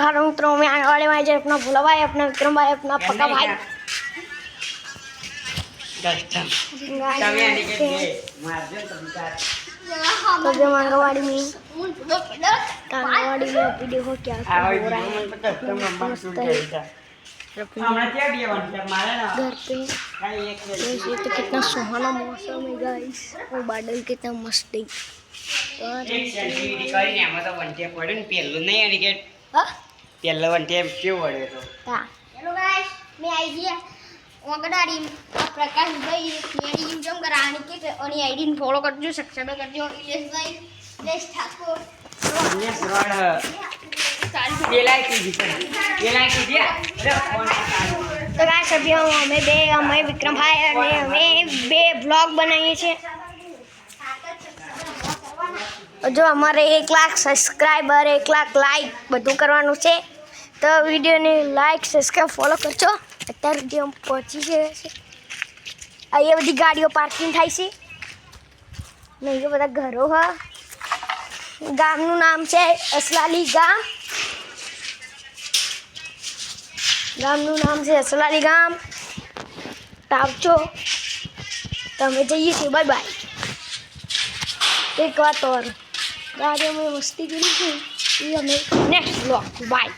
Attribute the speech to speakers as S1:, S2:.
S1: हारो मित्रों में आने वाले भाई अपना भोला भाई, अपना विक्रम भाई, अपना पक्का भाई। तो जो मंगवाड़ी में अभी देखो क्या हो रहा है। घर पे तो कितना सुहाना मौसम है गाइस, और बादल कितना मस्त है।
S2: પેલો વંટિયા કેવો વળ્યો તો
S1: હા હેલો ગાઈસ મે આવી ગયા ઓગડાડી આ પ્રકાશભાઈ મેડી જમ કરાણી કે ઓની આઈડી ને ફોલો કરજો, સબસ્ક્રાઇબ કરજો। ઇલેશભાઈ ઇલેશ ઠાકોર
S2: ને સરળ પેલા કી
S1: तो गाइस अभी हमें विक्रम भाई અને અમે બે વ્લોગ બનાવીએ છીએ। जो हमारे 1 लाख सब्सक्राइबर 1 लाख लाइक બધું કરવાનું છે, તો વિડીયોને લાઈક સબસ્ક્રાઇબ ફોલો કરજો। અત્યારે જે हम પહોંચી ગયા છે, અહીંયા બધી ગાડીઓ પાર્કિંગ થાય છે ને એ બધા ઘરો હ। ગામનું નામ છે અસલાલી ગામ, ગામનું નામ છે અસલાલી ગામ ટાવચો। તમે જઈએ છીએ, બાય બાય। एक बात और, गाड़ियों में मस्ती करी थी, ये हमें नेक्स्ट ब्लॉग बाय।